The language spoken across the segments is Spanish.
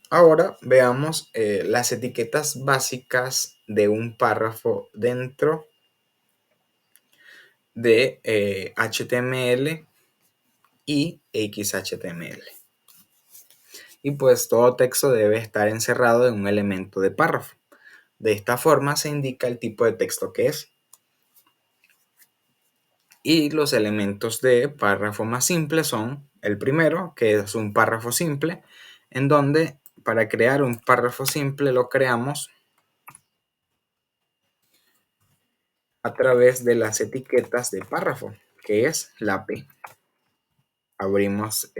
Ahora veamos las etiquetas básicas de un párrafo dentro de HTML y XHTML. Y pues todo texto debe estar encerrado en un elemento de párrafo. De esta forma se indica el tipo de texto que es. Y los elementos de párrafo más simple son el primero, que es un párrafo simple, en donde para crear un párrafo simple lo creamos a través de las etiquetas de párrafo, que es la P. Abrimos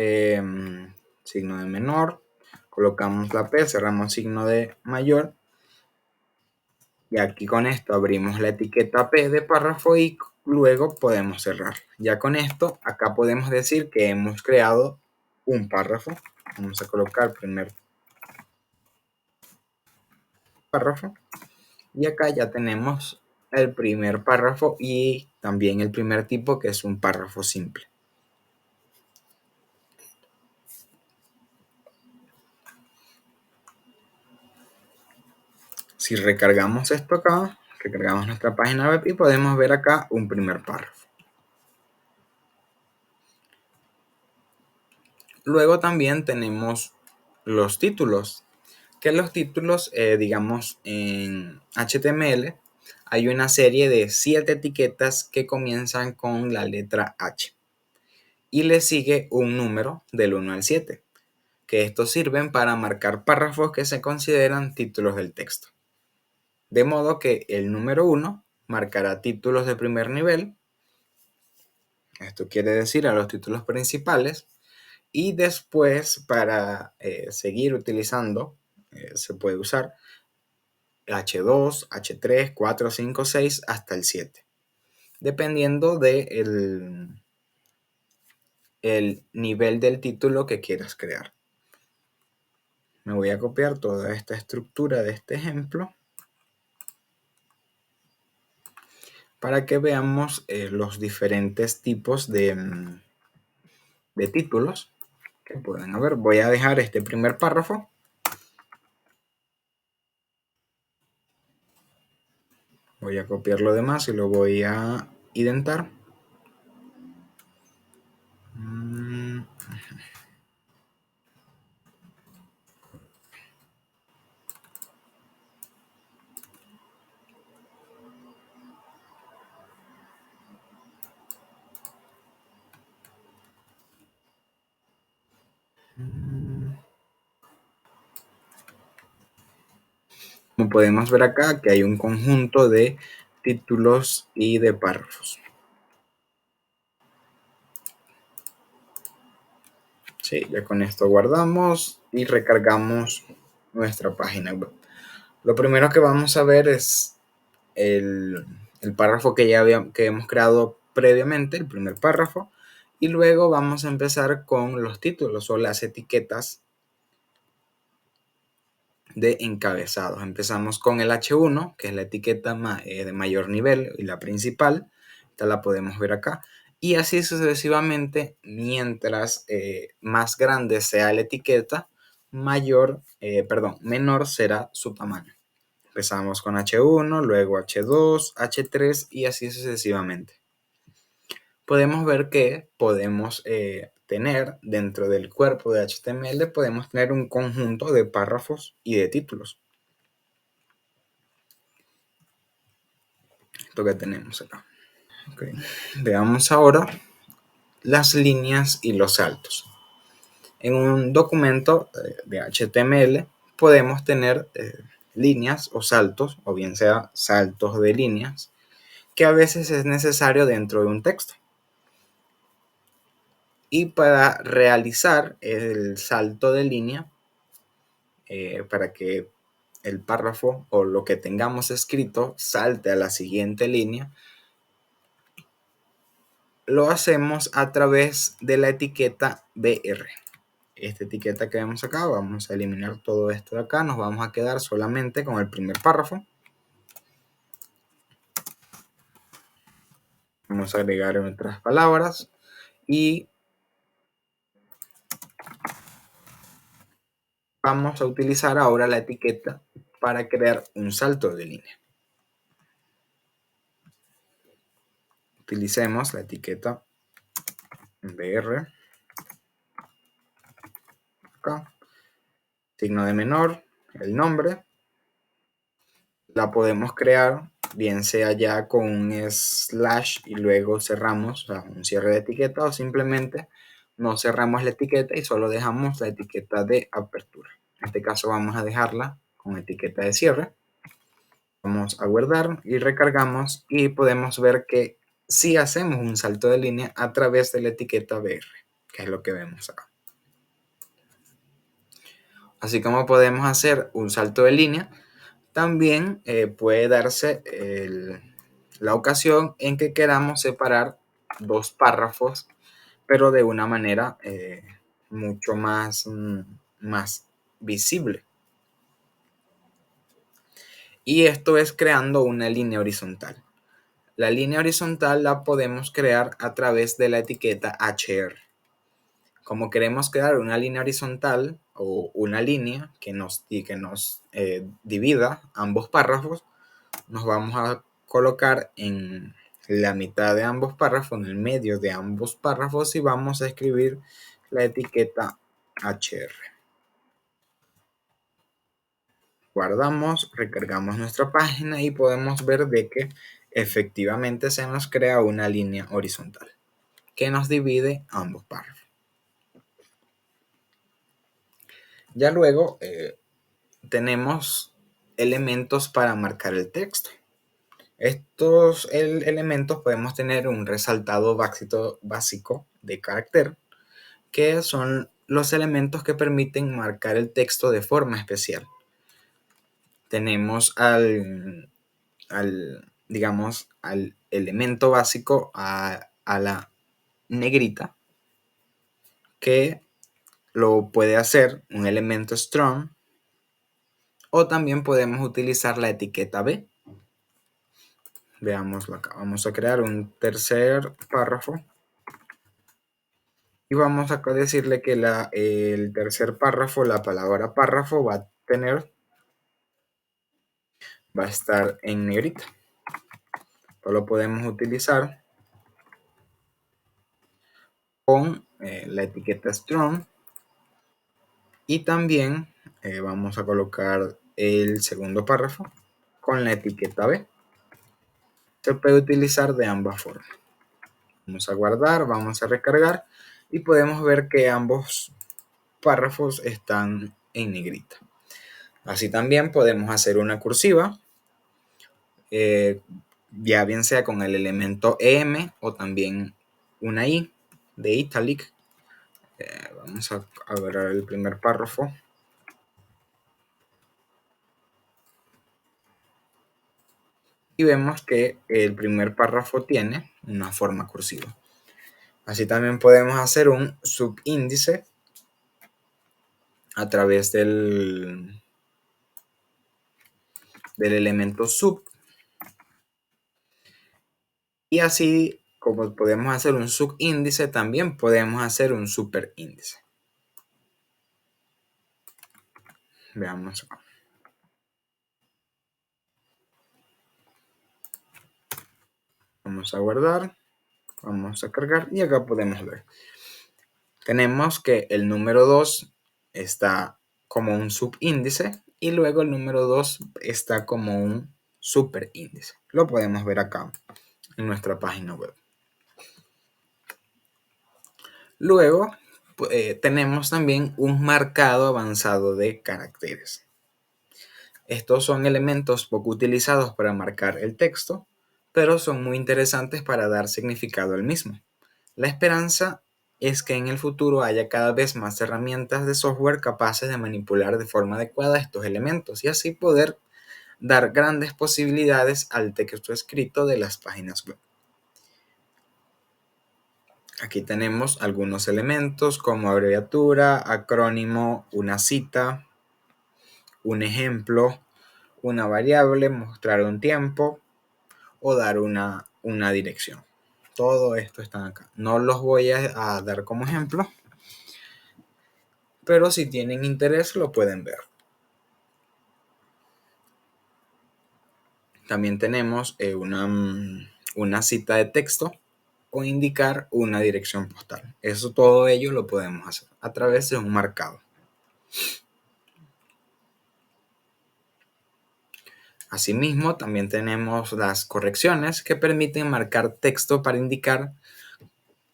signo de menor, colocamos la P, cerramos signo de mayor, y aquí con esto abrimos la etiqueta P de párrafo y luego podemos cerrar. Ya con esto, acá podemos decir que hemos creado un párrafo. Vamos a colocar primer párrafo y acá ya tenemos el primer párrafo y también el primer tipo, que es un párrafo simple. Si recargamos esto acá, recargamos nuestra página web y podemos ver acá un primer párrafo. Luego también tenemos los títulos, que los títulos, digamos, en HTML hay una serie de 7 etiquetas que comienzan con la letra H y le sigue un número del 1 al 7, que estos sirven para marcar párrafos que se consideran títulos del texto. De modo que el número 1 marcará títulos de primer nivel, esto quiere decir a los títulos principales, y después para seguir utilizando, se puede usar H2, H3, 4, 5, 6 hasta el 7, dependiendo del el nivel del título que quieras crear. Me voy a copiar toda esta estructura de este ejemplo para que veamos los diferentes tipos de títulos que pueden haber. Voy a dejar este primer párrafo. Voy a copiar lo demás y lo voy a indentar. Como podemos ver acá, que hay un conjunto de títulos y de párrafos. Sí, ya con esto guardamos y recargamos nuestra página web. Lo primero que vamos a ver es el párrafo que que hemos creado previamente, el primer párrafo, y luego vamos a empezar con los títulos o las etiquetas de encabezados. Empezamos con el H1, que es la etiqueta de mayor nivel y la principal. Esta la podemos ver acá. Y así sucesivamente, mientras más grande sea la etiqueta, menor será su tamaño. Empezamos con H1, luego H2, H3 y así sucesivamente. Podemos ver que podemos tener dentro del cuerpo de HTML, podemos tener un conjunto de párrafos y de títulos. Esto que tenemos acá. Okay. Veamos ahora las líneas y los saltos. En un documento de HTML podemos tener líneas o saltos, o bien sea saltos de líneas, que a veces es necesario dentro de un texto. Y para realizar el salto de línea, para que el párrafo o lo que tengamos escrito salte a la siguiente línea, lo hacemos a través de la etiqueta BR. Esta etiqueta que vemos acá, vamos a eliminar todo esto de acá, nos vamos a quedar solamente con el primer párrafo. Vamos a agregar otras palabras y Vamos a utilizar ahora la etiqueta para crear un salto de línea. Utilicemos la etiqueta BR, acá, signo de menor, el nombre. La podemos crear bien sea ya con un slash y luego cerramos, o sea, un cierre de etiqueta, o simplemente no cerramos la etiqueta y solo dejamos la etiqueta de apertura. En este caso vamos a dejarla con etiqueta de cierre. Vamos a guardar y recargamos y podemos ver que sí hacemos un salto de línea a través de la etiqueta BR, que es lo que vemos acá. Así como podemos hacer un salto de línea, también puede darse la ocasión en que queramos separar dos párrafos, pero de una manera mucho más visible. Y esto es creando una línea horizontal. La línea horizontal la podemos crear a través de la etiqueta HR. Como queremos crear una línea horizontal o una línea que nos divida ambos párrafos, nos vamos a colocar en la mitad de ambos párrafos, en el medio de ambos párrafos, y vamos a escribir la etiqueta HR. Guardamos, recargamos nuestra página y podemos ver de que efectivamente se nos crea una línea horizontal que nos divide ambos párrafos. Ya luego tenemos elementos para marcar el texto. Estos elementos podemos tener un resaltado básico de carácter, que son los elementos que permiten marcar el texto de forma especial. Tenemos digamos, al elemento básico, a la negrita, que lo puede hacer un elemento strong, o también podemos utilizar la etiqueta B. Veámoslo acá. Vamos a crear un tercer párrafo y vamos acá a decirle que el tercer párrafo, la palabra párrafo va a estar en negrita. Lo podemos utilizar con la etiqueta strong, y también vamos a colocar el segundo párrafo con la etiqueta B. Se puede utilizar de ambas formas. Vamos a guardar, vamos a recargar y podemos ver que ambos párrafos están en negrita. Así también podemos hacer una cursiva, ya bien sea con el elemento EM o también una I de italic. Vamos a ver el primer párrafo. Y vemos que el primer párrafo tiene una forma cursiva. Así también podemos hacer un subíndice a través del elemento sub. Y así como podemos hacer un subíndice, también podemos hacer un superíndice. Veamos acá. Vamos a guardar, vamos a cargar y acá podemos ver. Tenemos que el número 2 está como un subíndice y luego el número 2 está como un superíndice. Lo podemos ver acá en nuestra página web. Luego tenemos también un marcado avanzado de caracteres. Estos son elementos poco utilizados para marcar el texto, pero son muy interesantes para dar significado al mismo. La esperanza es que en el futuro haya cada vez más herramientas de software capaces de manipular de forma adecuada estos elementos y así poder dar grandes posibilidades al texto escrito de las páginas web. Aquí tenemos algunos elementos como abreviatura, acrónimo, una cita, un ejemplo, una variable, mostrar un tiempo o dar una dirección. Todo esto está acá. No los voy a dar como ejemplo, pero si tienen interés lo pueden ver. También tenemos una cita de texto o indicar una dirección postal. Eso todo ello lo podemos hacer a través de un marcado. Asimismo, también tenemos las correcciones que permiten marcar texto para indicar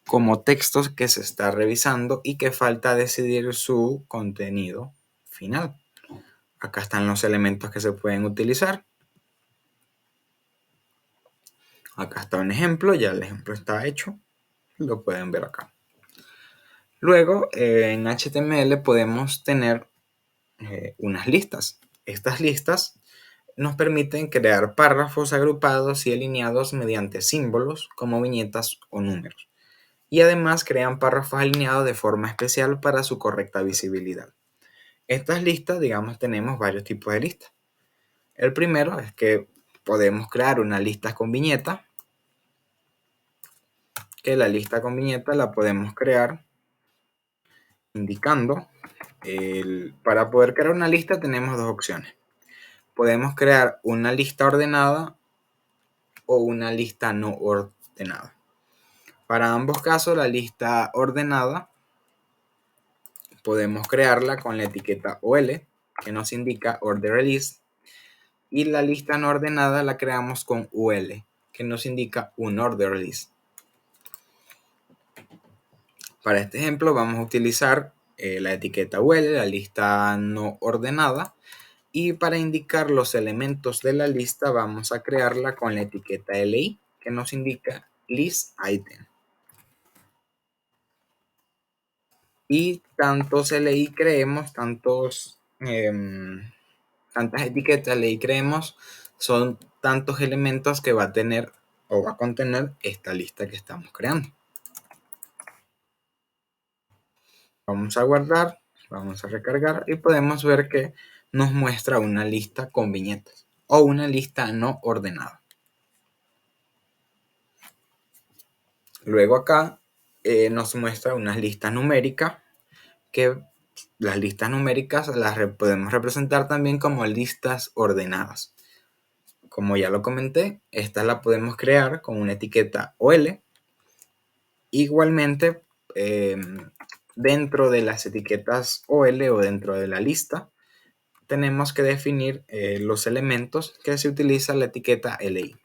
como textos que se está revisando y que falta decidir su contenido final. Acá están los elementos que se pueden utilizar. Acá está un ejemplo, ya el ejemplo está hecho, lo pueden ver acá. Luego, en HTML podemos tener unas listas. Estas listas nos permiten crear párrafos agrupados y alineados mediante símbolos como viñetas o números. Y además crean párrafos alineados de forma especial para su correcta visibilidad. Estas listas, digamos, tenemos varios tipos de listas. El primero es que podemos crear una lista con viñeta, que la lista con viñeta la podemos crear indicando, para poder crear una lista tenemos dos opciones. Podemos crear una lista ordenada o una lista no ordenada. Para ambos casos, la lista ordenada podemos crearla con la etiqueta OL, que nos indica Order List, y la lista no ordenada la creamos con UL, que nos indica Unordered List. Para este ejemplo vamos a utilizar la etiqueta UL, la lista no ordenada, y para indicar los elementos de la lista vamos a crearla con la etiqueta LI, que nos indica List Item. Y tantos LI creemos, tantas etiquetas LI creemos, son tantos elementos que va a tener o va a contener esta lista que estamos creando. Vamos a guardar, vamos a recargar y podemos ver que nos muestra una lista con viñetas o una lista no ordenada. Luego acá nos muestra una lista numérica, que las listas numéricas las podemos representar también como listas ordenadas. Como ya lo comenté, esta la podemos crear con una etiqueta OL. Igualmente, dentro de las etiquetas OL o dentro de la lista, tenemos que definir los elementos que se utiliza la etiqueta LI.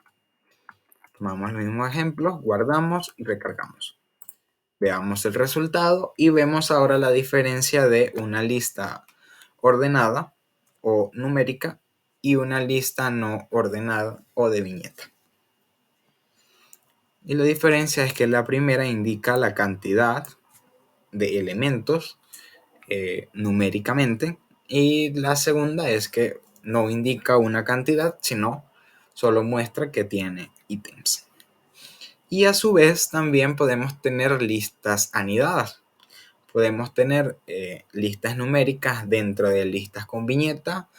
Tomamos el mismo ejemplo, guardamos y recargamos. Veamos el resultado y vemos ahora la diferencia de una lista ordenada o numérica y una lista no ordenada o de viñeta. Y la diferencia es que la primera indica la cantidad de elementos numéricamente y la segunda es que no indica una cantidad, sino solo muestra que tiene ítems. Y a su vez también podemos tener listas anidadas. Podemos tener listas numéricas dentro de listas con viñeta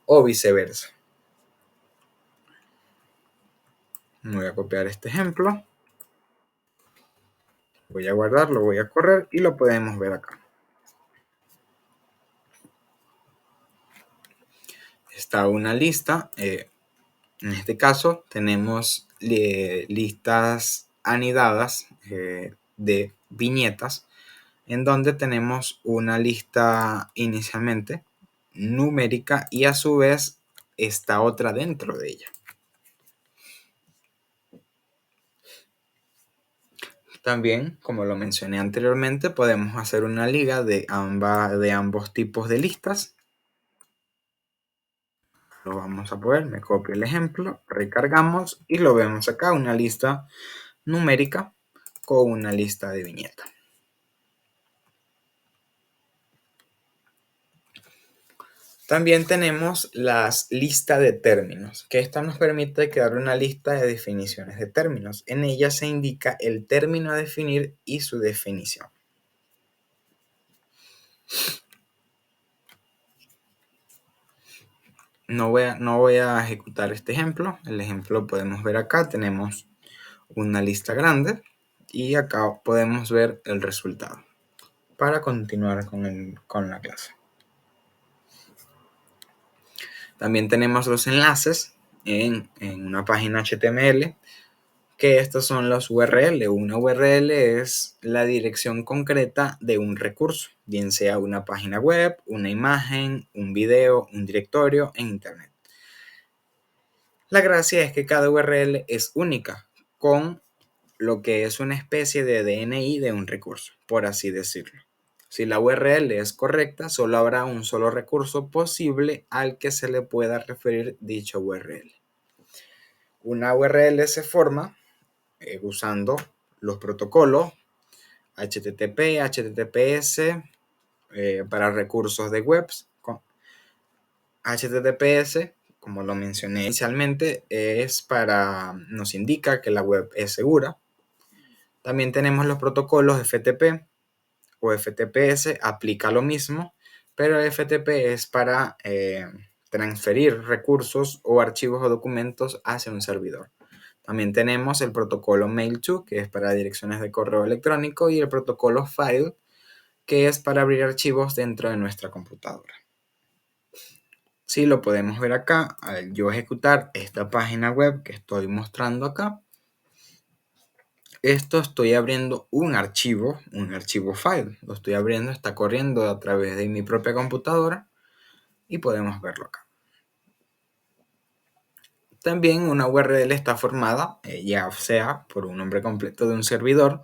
o viceversa. Voy a copiar este ejemplo. Voy a guardar, lo voy a correr y lo podemos ver acá. Está una lista. En este caso tenemos listas anidadas de viñetas en donde tenemos una lista inicialmente numérica y a su vez está otra dentro de ella. También, como lo mencioné anteriormente, podemos hacer una liga de ambos tipos de listas. Lo vamos a poder, me copio el ejemplo, recargamos y lo vemos acá, una lista numérica con una lista de viñeta. También tenemos las listas de términos, que esta nos permite crear una lista de definiciones de términos. En ella se indica el término a definir y su definición. No voy a ejecutar este ejemplo. El ejemplo lo podemos ver acá. Tenemos una lista grande y acá podemos ver el resultado. para continuar con la clase. También tenemos los enlaces en una página HTML, que estos son los URL. Una URL es la dirección concreta de un recurso, bien sea una página web, una imagen, un video, un directorio en Internet. La gracia es que cada URL es única, con lo que es una especie de DNI de un recurso, por así decirlo. Si la URL es correcta, solo habrá un solo recurso posible al que se le pueda referir dicha URL. Una URL se forma usando los protocolos HTTP, HTTPS para recursos de webs. HTTPS, como lo mencioné inicialmente, nos indica que la web es segura. También tenemos los protocolos FTP o FTPS, aplica lo mismo, pero FTP es para transferir recursos o archivos o documentos hacia un servidor. También tenemos el protocolo Mail2, que es para direcciones de correo electrónico, y el protocolo File, que es para abrir archivos dentro de nuestra computadora. Sí, lo podemos ver acá. Al yo ejecutar esta página web que estoy mostrando acá, estoy abriendo un archivo file. Lo estoy abriendo, está corriendo a través de mi propia computadora y podemos verlo acá. También una URL está formada, ya sea por un nombre completo de un servidor,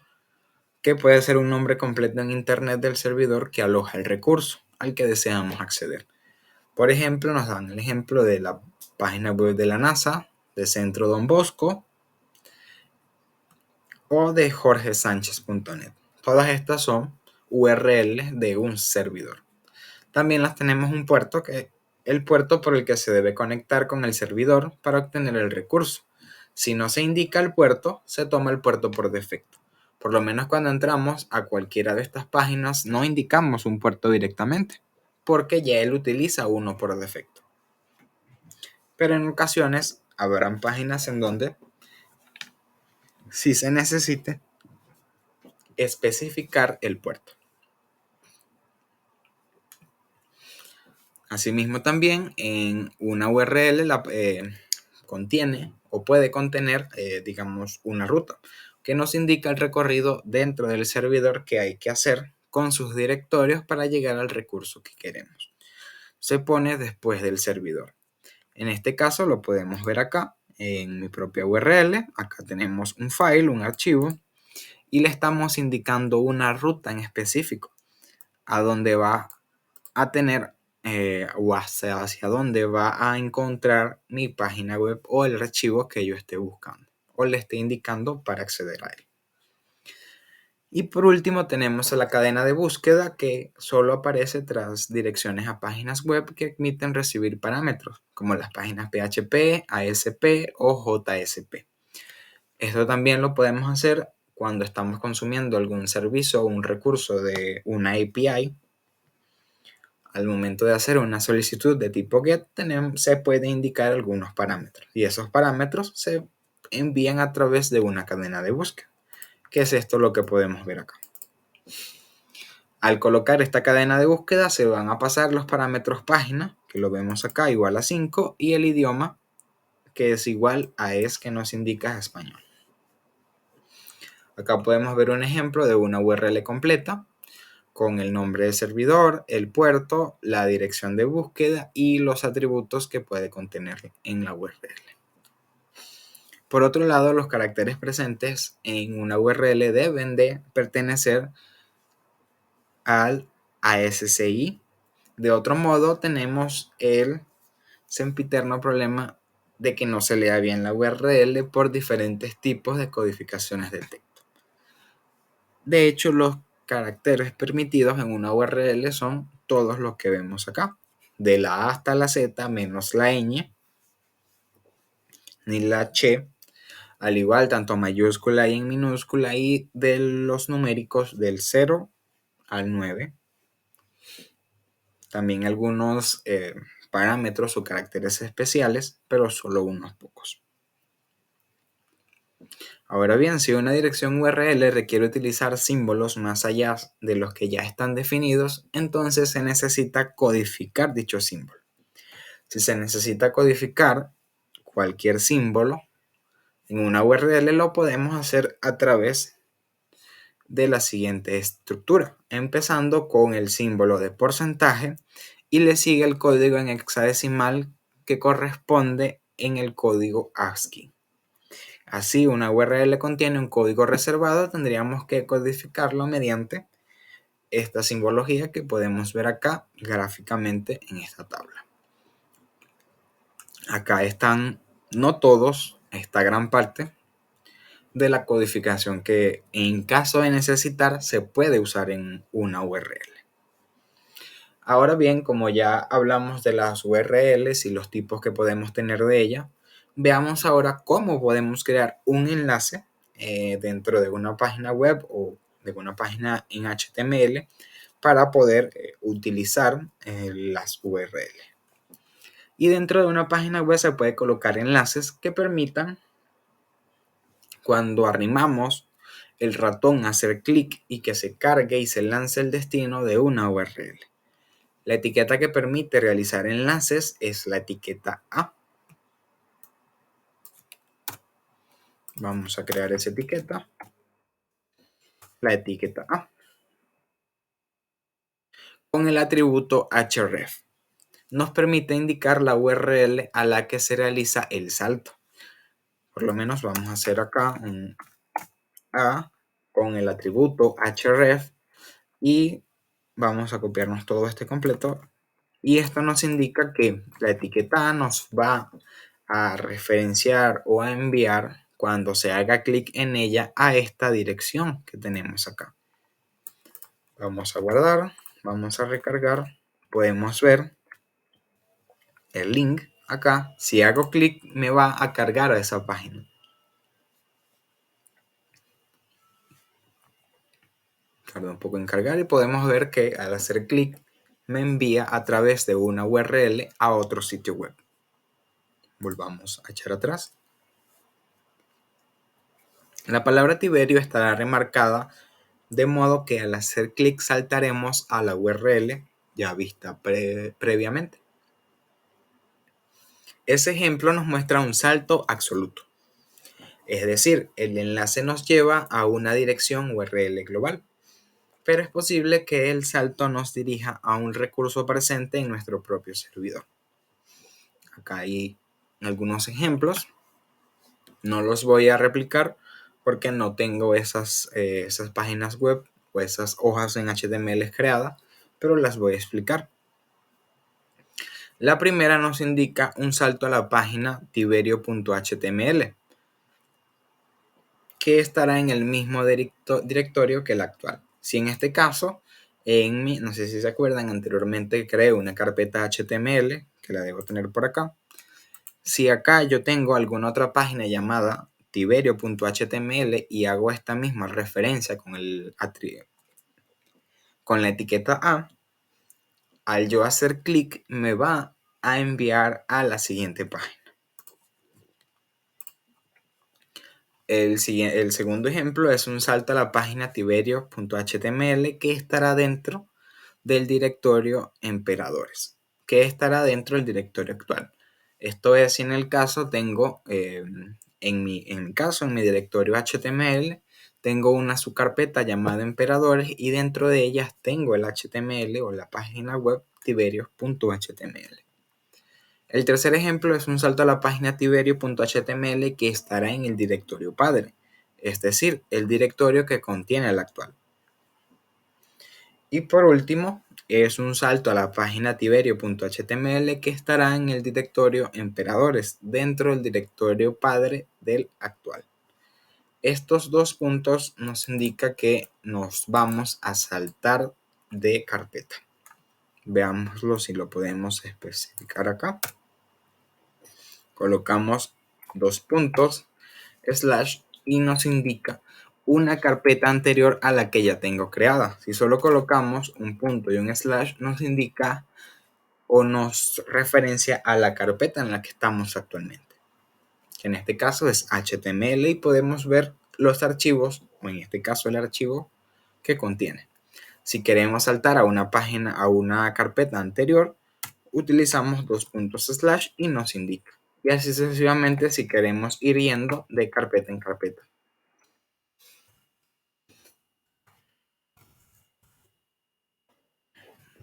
que puede ser un nombre completo en Internet del servidor que aloja el recurso al que deseamos acceder. Por ejemplo, nos dan el ejemplo de la página web de la NASA, de Centro Don Bosco o de jorgesanchez.net. Todas estas son URLs de un servidor. También las tenemos un puerto, que es el puerto por el que se debe conectar con el servidor para obtener el recurso. Si no se indica el puerto, se toma el puerto por defecto. Por lo menos cuando entramos a cualquiera de estas páginas no indicamos un puerto directamente, porque ya él utiliza uno por defecto. Pero en ocasiones habrán páginas en donde sí se necesite especificar el puerto. Asimismo, también en una URL contiene o puede contener, digamos, una ruta que nos indica el recorrido dentro del servidor que hay que hacer con sus directorios para llegar al recurso que queremos. Se pone después del servidor. En este caso lo podemos ver acá en mi propia URL. Acá tenemos un file, un archivo, y le estamos indicando una ruta en específico a dónde va a tener o hacia dónde va a encontrar mi página web o el archivo que yo esté buscando o le esté indicando para acceder a él. Y por último tenemos la cadena de búsqueda, que solo aparece tras direcciones a páginas web que admiten recibir parámetros, como las páginas PHP, ASP o JSP. Esto también lo podemos hacer cuando estamos consumiendo algún servicio o un recurso de una API. Al momento de hacer una solicitud de tipo GET, se puede indicar algunos parámetros, y esos parámetros se envían a través de una cadena de búsqueda, que es esto lo que podemos ver acá. Al colocar esta cadena de búsqueda se van a pasar los parámetros página, que lo vemos acá, igual a 5, y el idioma, que es igual a que nos indica español. Acá podemos ver un ejemplo de una URL completa con el nombre del servidor, el puerto, la dirección de búsqueda y los atributos que puede contener en la URL. Por otro lado, los caracteres presentes en una URL deben de pertenecer al ASCII. De otro modo, tenemos el sempiterno problema de que no se lea bien la URL por diferentes tipos de codificaciones de texto. De hecho, los caracteres permitidos en una URL son todos los que vemos acá, de la A hasta la Z menos la ñ ni la ch, al igual tanto mayúscula y en minúscula, y de los numéricos del 0 al 9. También algunos parámetros o caracteres especiales, pero solo unos pocos. Ahora bien, si una dirección URL requiere utilizar símbolos más allá de los que ya están definidos, entonces se necesita codificar dicho símbolo. Si se necesita codificar cualquier símbolo en una URL, lo podemos hacer a través de la siguiente estructura, empezando con el símbolo de porcentaje y le sigue el código en hexadecimal que corresponde en el código ASCII. Así, una URL contiene un código reservado, tendríamos que codificarlo mediante esta simbología que podemos ver acá gráficamente en esta tabla. Acá están, no todos, esta gran parte de la codificación que en caso de necesitar se puede usar en una URL. Ahora bien, como ya hablamos de las URLs y los tipos que podemos tener de ella, veamos ahora cómo podemos crear un enlace dentro de una página web o de una página en HTML para poder utilizar las URL. Y dentro de una página web se puede colocar enlaces que permitan, cuando arrimamos el ratón a hacer clic y que se cargue y se lance el destino de una URL. La etiqueta que permite realizar enlaces es la etiqueta A. Vamos a crear esa etiqueta. La etiqueta A. Con el atributo href. Nos permite indicar la URL a la que se realiza el salto. Por lo menos vamos a hacer acá un A con el atributo href y vamos a copiarnos todo este completo. Y esto nos indica que la etiqueta A nos va a referenciar o a enviar cuando se haga clic en ella a esta dirección que tenemos acá. Vamos a guardar, vamos a recargar, podemos ver el link acá. Si hago clic me va a cargar a esa página. Tarda un poco en cargar y podemos ver que al hacer clic me envía a través de una URL a otro sitio web. Volvamos a echar atrás. La palabra Tiberio estará remarcada de modo que al hacer clic saltaremos a la URL ya vista previamente. Ese ejemplo nos muestra un salto absoluto. Es decir, el enlace nos lleva a una dirección URL global, pero es posible que el salto nos dirija a un recurso presente en nuestro propio servidor. Acá hay algunos ejemplos. No los voy a replicar porque no tengo esas páginas web o esas hojas en HTML creadas, pero las voy a explicar. La primera nos indica un salto a la página tiberio.html, que estará en el mismo directorio que el actual. Si en este caso, no sé si se acuerdan, anteriormente creé una carpeta HTML, que la debo tener por acá. Si acá yo tengo alguna otra página llamada tiberio.html y hago esta misma referencia con la etiqueta A, al yo hacer clic me va a enviar a la siguiente página. El segundo ejemplo es un salto a la página tiberio.html que estará dentro del directorio emperadores, que estará dentro del directorio actual. Esto es si en el caso tengo, en mi directorio HTML, tengo una subcarpeta llamada emperadores y dentro de ellas tengo el HTML o la página web tiberio.html. El tercer ejemplo es un salto a la página tiberio.html que estará en el directorio padre, es decir, el directorio que contiene el actual. Y por último, es un salto a la página tiberio.html que estará en el directorio emperadores, dentro del directorio padre del actual. Estos dos puntos nos indican que nos vamos a saltar de carpeta. Veámoslo si lo podemos especificar acá. Colocamos dos puntos, slash, y nos indica una carpeta anterior a la que ya tengo creada. Si solo colocamos un punto y un slash, nos indica o nos referencia a la carpeta en la que estamos actualmente, que en este caso es HTML, y podemos ver los archivos, o en este caso el archivo que contiene. Si queremos saltar a una página, a una carpeta anterior, utilizamos dos puntos slash y nos indica. Y así sucesivamente si queremos ir yendo de carpeta en carpeta.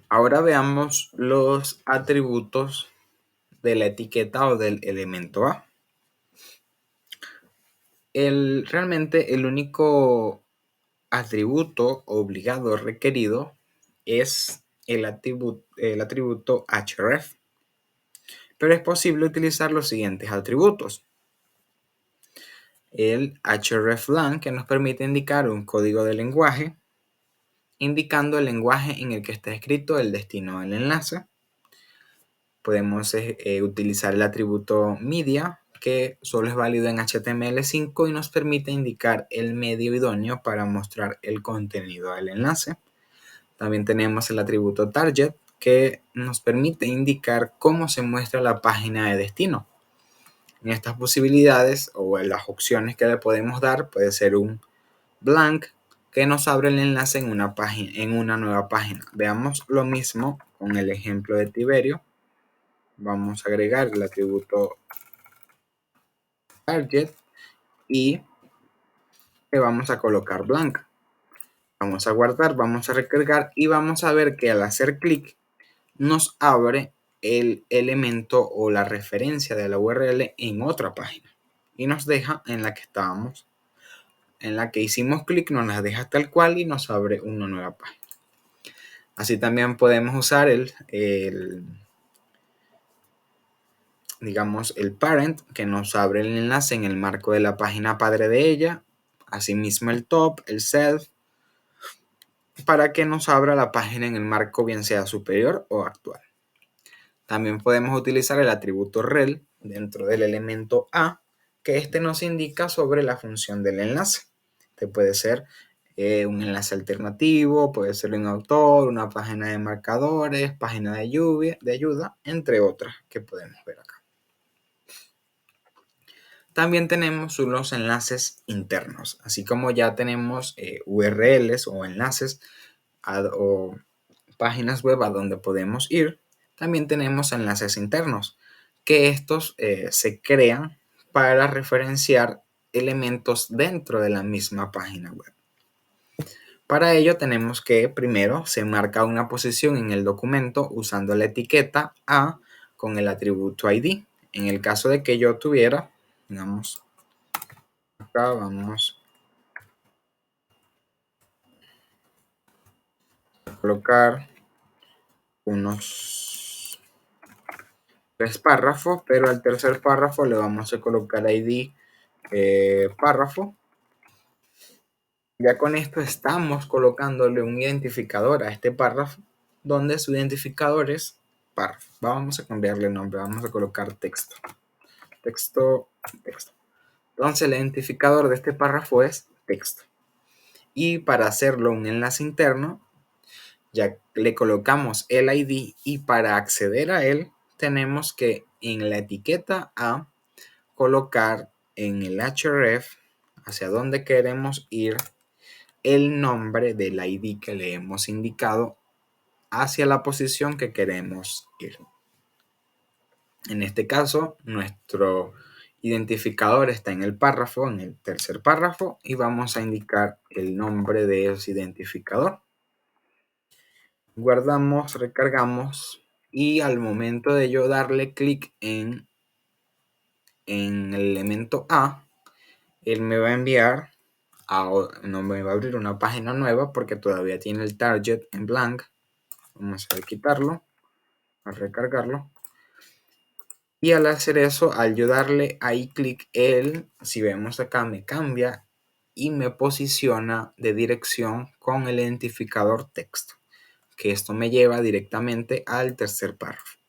Ahora veamos los atributos de la etiqueta o del elemento A. Realmente el único atributo obligado requerido es el atributo href, pero es posible utilizar los siguientes atributos. El hreflang, que nos permite indicar un código de lenguaje, indicando el lenguaje en el que está escrito el destino del enlace. Podemos utilizar el atributo media, que solo es válido en HTML5 y nos permite indicar el medio idóneo para mostrar el contenido del enlace. También tenemos el atributo target, que nos permite indicar cómo se muestra la página de destino. En estas posibilidades o en las opciones que le podemos dar puede ser un blank, que nos abre el enlace en una página, en una nueva página. Veamos lo mismo con el ejemplo de Tiberio. Vamos a agregar el atributo target y le vamos a colocar blank. Vamos a guardar, vamos a recargar y vamos a ver que al hacer clic nos abre el elemento o la referencia de la URL en otra página y nos deja en la que estábamos, en la que hicimos clic, nos la deja tal cual y nos abre una nueva página. Así también podemos usar digamos, el parent, que nos abre el enlace en el marco de la página padre de ella. Asimismo el top, el self, para que nos abra la página en el marco bien sea superior o actual. También podemos utilizar el atributo rel dentro del elemento A, que este nos indica sobre la función del enlace. Este puede ser un enlace alternativo, puede ser un autor, una página de marcadores, página de ayuda, entre otras que podemos ver acá. También tenemos los enlaces internos, así como ya tenemos URLs o enlaces o páginas web a donde podemos ir. También tenemos enlaces internos, que estos se crean para referenciar elementos dentro de la misma página web. Para ello tenemos que primero se marca una posición en el documento usando la etiqueta A con el atributo ID. En el caso de que yo tuviera, digamos, acá vamos a colocar unos 3 párrafos, pero al tercer párrafo le vamos a colocar ID párrafo. Ya con esto estamos colocándole un identificador a este párrafo, donde su identificador es párrafo. Vamos a cambiarle el nombre, vamos a colocar texto. Texto. Entonces el identificador de este párrafo es texto. Y para hacerlo un enlace interno, ya le colocamos el ID y para acceder a él tenemos que en la etiqueta A colocar en el href hacia donde queremos ir el nombre del ID que le hemos indicado hacia la posición que queremos ir. En este caso, nuestro identificador está en el párrafo, en el tercer párrafo, y vamos a indicar el nombre de ese identificador. Guardamos, recargamos y al momento de yo darle clic en el elemento A, él me va a enviar, no me va a abrir una página nueva porque todavía tiene el target en blank. Vamos a quitarlo, a recargarlo. Y al hacer eso, al yo darle ahí clic, él, si vemos acá, me cambia y me posiciona de dirección con el identificador texto, que esto me lleva directamente al tercer párrafo.